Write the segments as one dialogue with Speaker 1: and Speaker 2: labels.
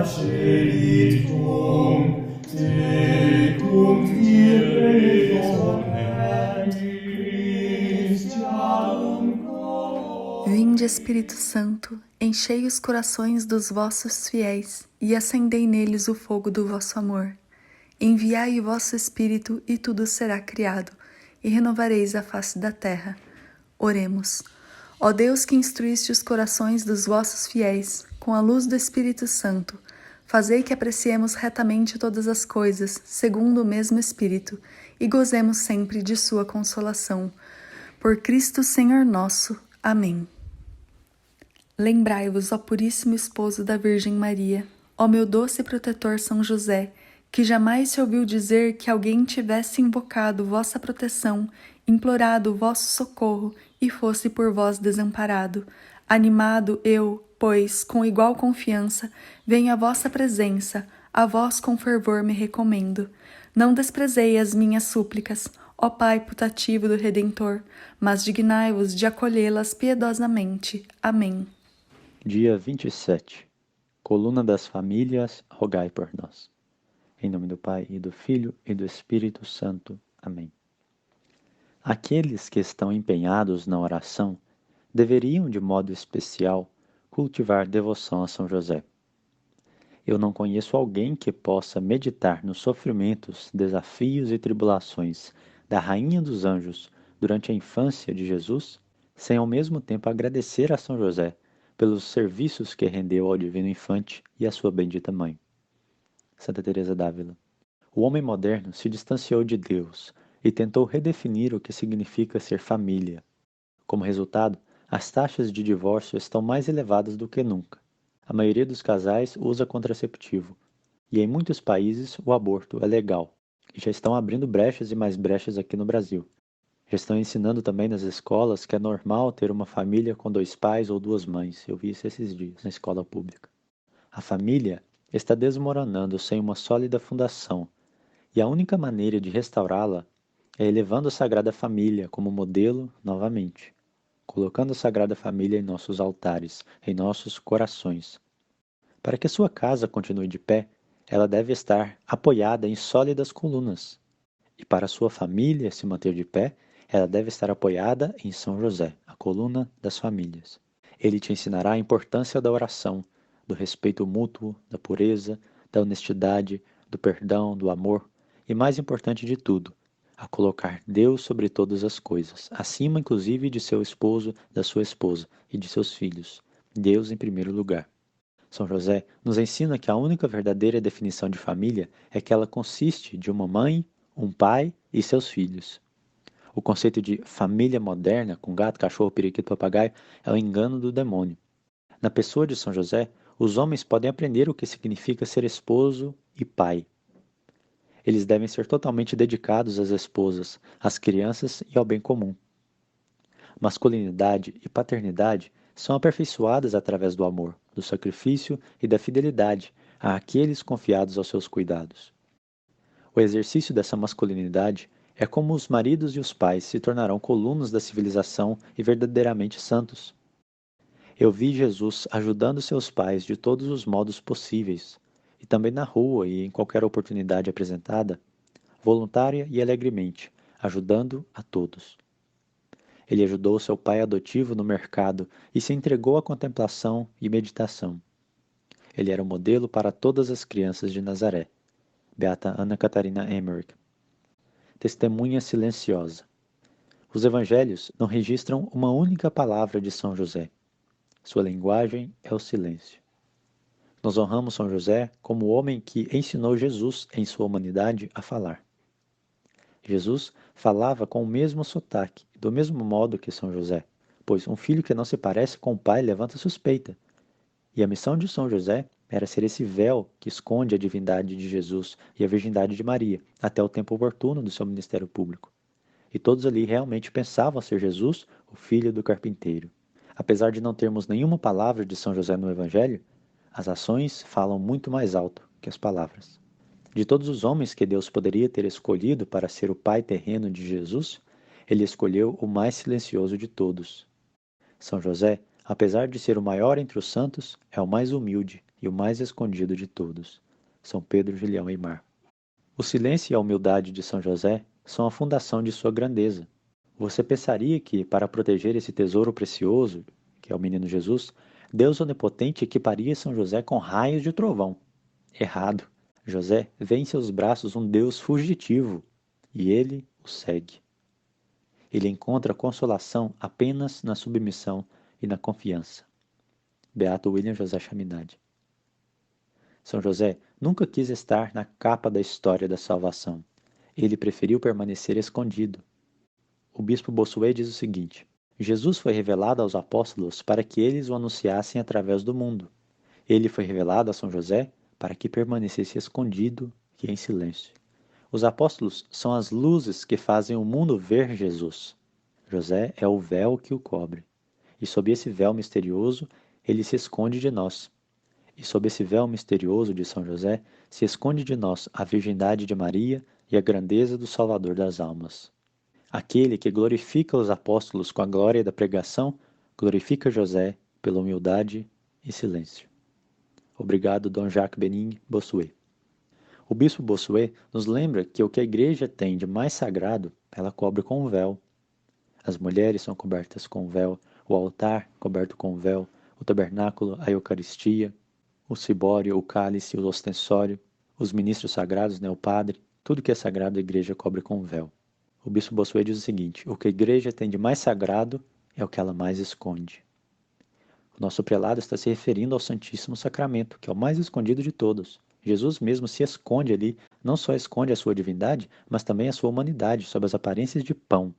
Speaker 1: Spiritum, tecum Kyrie Christianum cor.
Speaker 2: Vinde, Espírito Santo, enchei os corações dos vossos fiéis e acendei neles o fogo do vosso amor. Enviai o vosso Espírito e tudo será criado, e renovareis a face da terra. Oremos. Ó Deus, que instruíste os corações dos vossos fiéis com a luz do Espírito Santo, fazei que apreciemos retamente todas as coisas, segundo o mesmo Espírito, e gozemos sempre de sua consolação. Por Cristo Senhor nosso. Amém. Lembrai-vos, ó puríssimo esposo da Virgem Maria, ó meu doce protetor São José, que jamais se ouviu dizer que alguém tivesse invocado vossa proteção, implorado o vosso socorro e fosse por vós desamparado. Animado eu, pois, com igual confiança, venho à vossa presença, a vós com fervor me recomendo. Não desprezei as minhas súplicas, ó Pai putativo do Redentor, mas dignai-vos de acolhê-las piedosamente. Amém.
Speaker 3: Dia 27. Coluna das Famílias, rogai por nós. Em nome do Pai, e do Filho, e do Espírito Santo. Amém. Aqueles que estão empenhados na oração deveriam, de modo especial, cultivar devoção a São José. Eu não conheço alguém que possa meditar nos sofrimentos, desafios e tribulações da Rainha dos Anjos durante a infância de Jesus, sem ao mesmo tempo agradecer a São José pelos serviços que rendeu ao Divino Infante e à sua bendita mãe. Santa Teresa d'Ávila. O homem moderno se distanciou de Deus e tentou redefinir o que significa ser família. Como resultado, as taxas de divórcio estão mais elevadas do que nunca. A maioria dos casais usa contraceptivo, e em muitos países o aborto é legal, e já estão abrindo brechas e mais brechas aqui no Brasil. Já estão ensinando também nas escolas que é normal ter uma família com 2 pais ou 2 mães. Eu vi isso esses dias na escola pública. A família está desmoronando sem uma sólida fundação, e a única maneira de restaurá-la é elevando a Sagrada Família como modelo novamente, colocando a Sagrada Família em nossos altares, em nossos corações. Para que sua casa continue de pé, ela deve estar apoiada em sólidas colunas. E para sua família se manter de pé, ela deve estar apoiada em São José, a coluna das famílias. Ele te ensinará a importância da oração, do respeito mútuo, da pureza, da honestidade, do perdão, do amor e, mais importante de tudo, a colocar Deus sobre todas as coisas, acima inclusive de seu esposo, da sua esposa e de seus filhos. Deus em primeiro lugar. São José nos ensina que a única verdadeira definição de família é que ela consiste de uma mãe, um pai e seus filhos. O conceito de família moderna, com gato, cachorro, periquito, papagaio, é o engano do demônio. Na pessoa de São José, os homens podem aprender o que significa ser esposo e pai. Eles devem ser totalmente dedicados às esposas, às crianças e ao bem comum. Masculinidade e paternidade são aperfeiçoadas através do amor, do sacrifício e da fidelidade àqueles confiados aos seus cuidados. O exercício dessa masculinidade é como os maridos e os pais se tornarão colunas da civilização e verdadeiramente santos. Eu vi Jesus ajudando seus pais de todos os modos possíveis, e também na rua e em qualquer oportunidade apresentada, voluntária e alegremente, ajudando a todos. Ele ajudou seu pai adotivo no mercado e se entregou à contemplação e meditação. Ele era um modelo para todas as crianças de Nazaré. Beata Ana Catarina Emmerich. Testemunha silenciosa. Os evangelhos não registram uma única palavra de São José. Sua linguagem é o silêncio. Nós honramos São José como o homem que ensinou Jesus em sua humanidade a falar. Jesus falava com o mesmo sotaque, do mesmo modo que São José, pois um filho que não se parece com o pai levanta suspeita. E a missão de São José era ser esse véu que esconde a divindade de Jesus e a virgindade de Maria, até o tempo oportuno do seu ministério público. E todos ali realmente pensavam ser Jesus, o filho do carpinteiro. Apesar de não termos nenhuma palavra de São José no Evangelho, as ações falam muito mais alto que as palavras. De todos os homens que Deus poderia ter escolhido para ser o pai terreno de Jesus, ele escolheu o mais silencioso de todos. São José Apesar de ser o maior entre os santos, é o mais humilde e o mais escondido de todos. São Pedro, Julião e Mar. O silêncio e a humildade de São José são a fundação de sua grandeza. Você pensaria que, para proteger esse tesouro precioso, que é o menino Jesus, Deus onipotente equiparia São José com raios de trovão. Errado. José vê em seus braços um Deus fugitivo e ele o segue. Ele encontra consolação apenas na submissão e na confiança. Beato William José Chaminade. São José nunca quis estar na capa da história da salvação. Ele preferiu permanecer escondido. O bispo Bossuet diz o seguinte: Jesus foi revelado aos apóstolos para que eles o anunciassem através do mundo. Ele foi revelado a São José para que permanecesse escondido e em silêncio. Os apóstolos são as luzes que fazem o mundo ver Jesus. José é o véu que o cobre. E sob esse véu misterioso, ele se esconde de nós. E sob esse véu misterioso de São José, se esconde de nós a virgindade de Maria e a grandeza do Salvador das almas. Aquele que glorifica os apóstolos com a glória da pregação, glorifica José pela humildade e silêncio. Obrigado, Dom Jacques Bening Bossuet. O bispo Bossuet nos lembra que o que a igreja tem de mais sagrado, ela cobre com um véu. As mulheres são cobertas com um véu, o altar coberto com um véu, o tabernáculo, a Eucaristia, o cibório, o cálice, o ostensório, os ministros sagrados, o padre, tudo que é sagrado a igreja cobre com um véu. O bispo Bossuet diz o seguinte: o que a igreja tem de mais sagrado é o que ela mais esconde. O nosso prelado está se referindo ao Santíssimo Sacramento, que é o mais escondido de todos. Jesus mesmo se esconde ali, não só esconde a sua divindade, mas também a sua humanidade, sob as aparências de pão.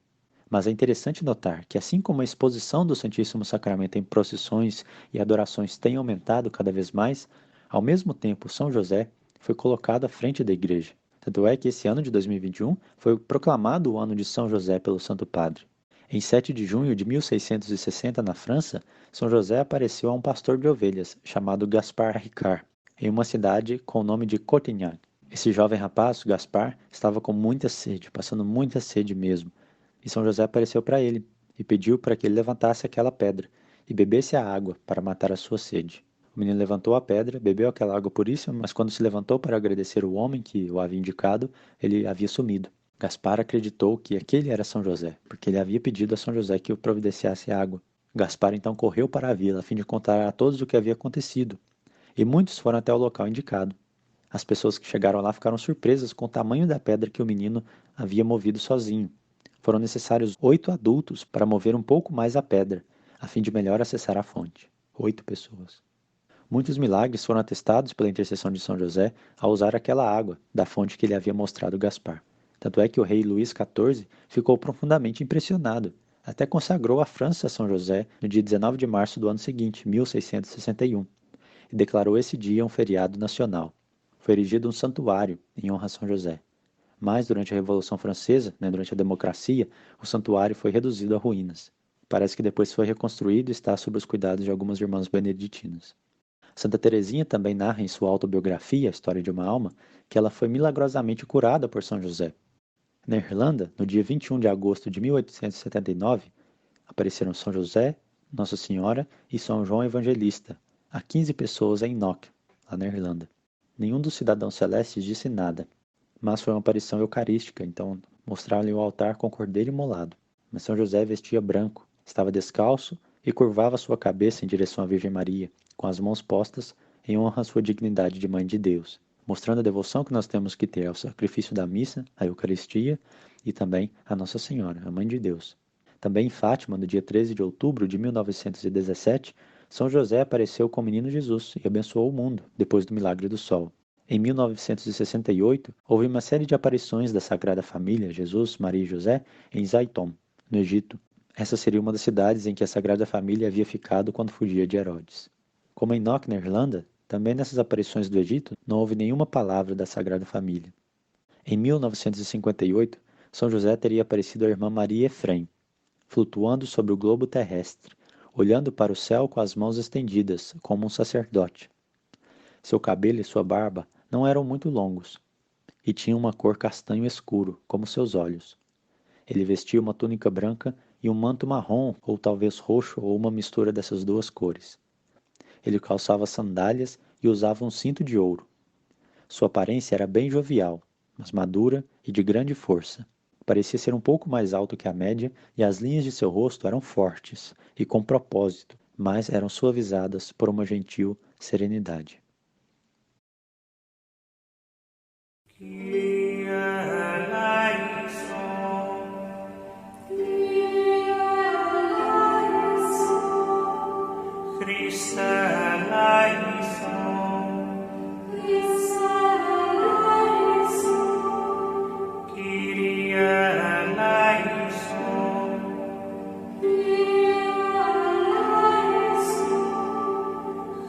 Speaker 3: Mas é interessante notar que, assim como a exposição do Santíssimo Sacramento em procissões e adorações tem aumentado cada vez mais, ao mesmo tempo São José foi colocado à frente da igreja. Tanto é que esse ano de 2021 foi proclamado o ano de São José pelo Santo Padre. Em 7 de junho de 1660, na França, São José apareceu a um pastor de ovelhas, chamado Gaspard Ricard, em uma cidade com o nome de Cotignac. Esse jovem rapaz, Gaspard, estava com muita sede, passando muita sede mesmo, e São José apareceu para ele e pediu para que ele levantasse aquela pedra e bebesse a água para matar a sua sede. O menino levantou a pedra, bebeu aquela água puríssima, mas quando se levantou para agradecer o homem que o havia indicado, ele havia sumido. Gaspar acreditou que aquele era São José, porque ele havia pedido a São José que o providenciasse água. Gaspar então correu para a vila a fim de contar a todos o que havia acontecido, e muitos foram até o local indicado. As pessoas que chegaram lá ficaram surpresas com o tamanho da pedra que o menino havia movido sozinho. Foram necessários 8 adultos para mover um pouco mais a pedra, a fim de melhor acessar a fonte. 8 pessoas. Muitos milagres foram atestados pela intercessão de São José ao usar aquela água da fonte que lhe havia mostrado Gaspar. Tanto é que o rei Luís XIV ficou profundamente impressionado. Até consagrou a França a São José no dia 19 de março do ano seguinte, 1661, e declarou esse dia um feriado nacional. Foi erigido um santuário em honra a São José. Mas, durante a Revolução Francesa, durante a democracia, o santuário foi reduzido a ruínas. Parece que depois foi reconstruído e está sob os cuidados de algumas irmãs beneditinas. Santa Teresinha também narra em sua autobiografia, A História de uma Alma, que ela foi milagrosamente curada por São José. Na Irlanda, no dia 21 de agosto de 1879, apareceram São José, Nossa Senhora e São João Evangelista, a 15 pessoas em Knock, lá na Irlanda. Nenhum dos cidadãos celestes disse nada, mas foi uma aparição eucarística, então mostraram-lhe o altar com cordeiro imolado. Mas São José vestia branco, estava descalço e curvava sua cabeça em direção à Virgem Maria, com as mãos postas em honra à sua dignidade de Mãe de Deus, mostrando a devoção que nós temos que ter ao sacrifício da missa, à Eucaristia e também a Nossa Senhora, a Mãe de Deus. Também em Fátima, no dia 13 de outubro de 1917, São José apareceu com o menino Jesus e abençoou o mundo, depois do milagre do sol. Em 1968, houve uma série de aparições da Sagrada Família, Jesus, Maria e José, em Zaitom, no Egito. Essa seria uma das cidades em que a Sagrada Família havia ficado quando fugia de Herodes. Como em Knock, na Irlanda, também nessas aparições do Egito não houve nenhuma palavra da Sagrada Família. Em 1958, São José teria aparecido à irmã Maria Efrem, flutuando sobre o globo terrestre, olhando para o céu com as mãos estendidas, como um sacerdote. Seu cabelo e sua barba não eram muito longos, e tinham uma cor castanho escuro, como seus olhos. Ele vestia uma túnica branca e um manto marrom, ou talvez roxo, ou uma mistura dessas duas cores. Ele calçava sandálias e usava um cinto de ouro. Sua aparência era bem jovial, mas madura e de grande força. Parecia ser um pouco mais alto que a média e as linhas de seu rosto eram fortes e com propósito, mas eram suavizadas por uma gentil serenidade.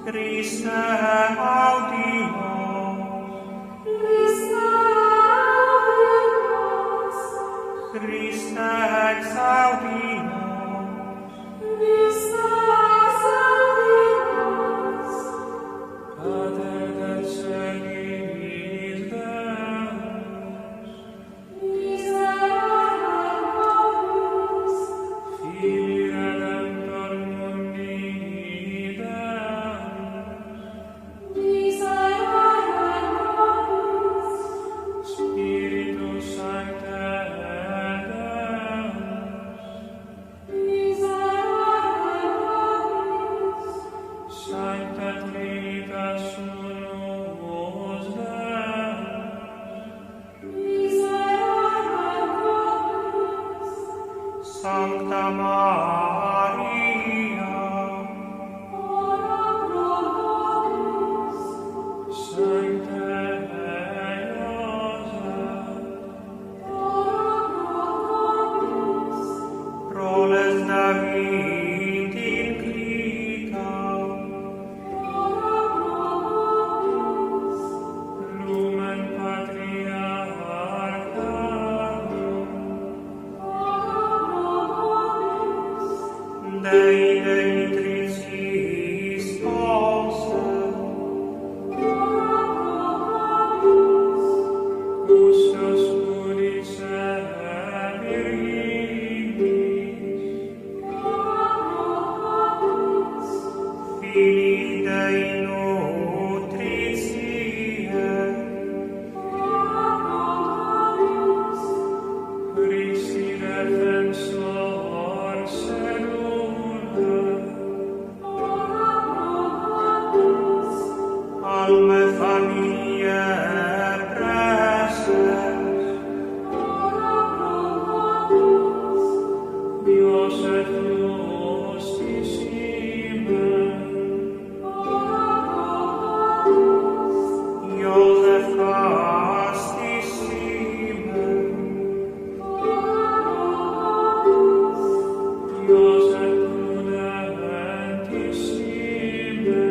Speaker 1: Christe audimus, Christe exaudimus, Pater et Celis Deus, Filii Redemptor mundi Deus, Spiritus Sancte Deus, Sancta Trinitas Unus Deus, Sancta Maria, Sancte Joseph, proles David inclita, lumen patriarcharum, Dei Genitricis Sponsor, Custos Puris et Virilis, Filii Dei nutritiae, Christi defensor serule, alme familiae preces, Iosef justissime, Iosef castissime, Iosef prudentissime,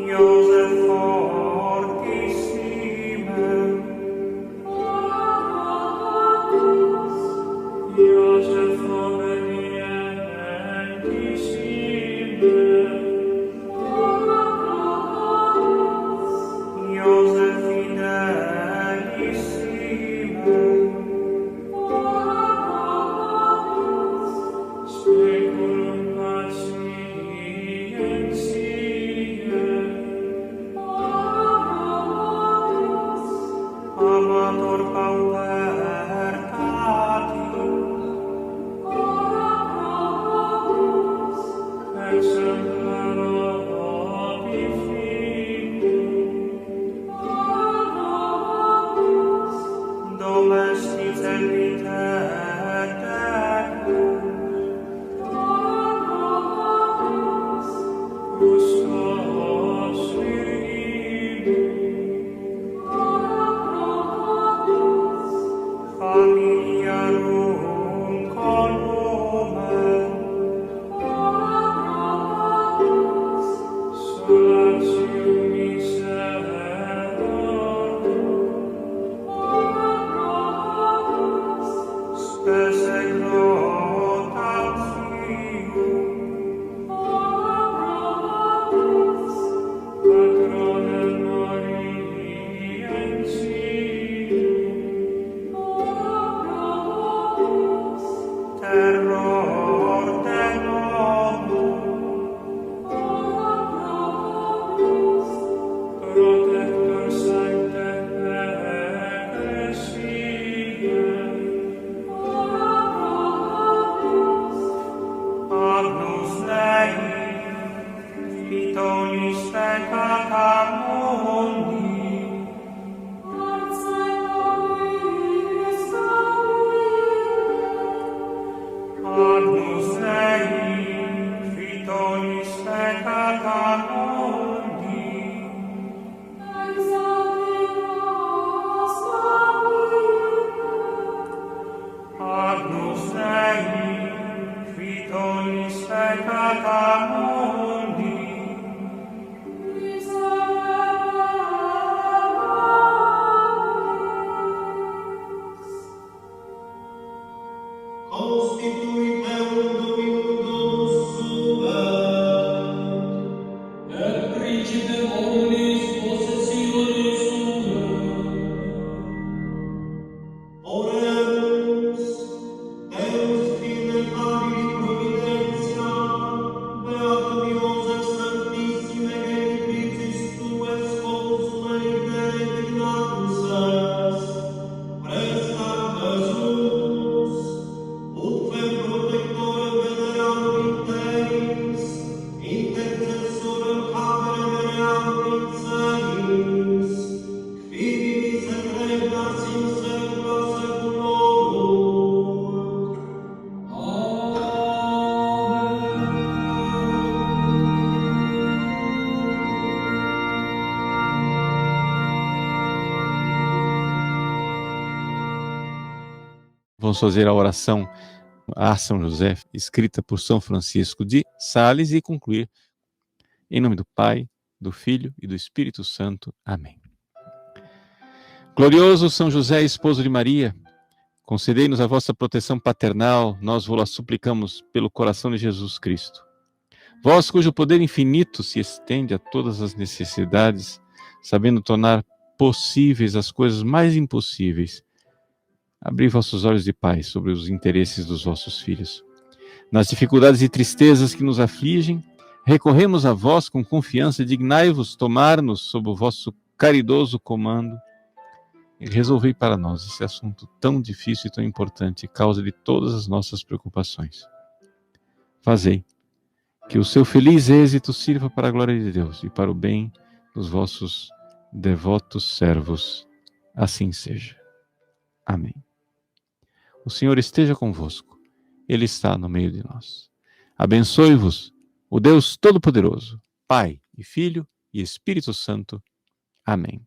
Speaker 1: Iosef fortissime, Iosef obedientissime, Iosef fidelissime, Speculum patientiae, Amator paupertatis, exemplar obi filius, domestice vitae Deus, custos virilis, familiarum columen, peccata mundi, Agnus Dei, qui tollis peccata mundi,
Speaker 4: Constituit eum Dominum Domus suet, et principe omnis possessionis suae. Oremus, Deus fide habili providentia, beatum Iosef sanctissime genitricis tuae consule idere dignatus est, prestat Jesus, utque protectorem venerandum interis, intercessorem habere venerandum in celis, qui vivis et regnas in saecula saeculorum.
Speaker 5: Vamos fazer a oração a São José, escrita por São Francisco de Sales, e concluir em nome do Pai, do Filho e do Espírito Santo. Amém. Glorioso São José, esposo de Maria, concedei-nos a vossa proteção paternal, nós vô-la suplicamos pelo coração de Jesus Cristo. Vós, cujo poder infinito se estende a todas as necessidades, sabendo tornar possíveis as coisas mais impossíveis, abri vossos olhos de paz sobre os interesses dos vossos filhos. Nas dificuldades e tristezas que nos afligem, recorremos a vós com confiança, dignai-vos tomar-nos sob o vosso caridoso comando e resolvei para nós esse assunto tão difícil e tão importante, causa de todas as nossas preocupações. Fazei que o seu feliz êxito sirva para a glória de Deus e para o bem dos vossos devotos servos. Assim seja. Amém. O Senhor esteja convosco. Ele está no meio de nós. Abençoe-vos o Deus Todo-Poderoso, Pai e Filho e Espírito Santo. Amém.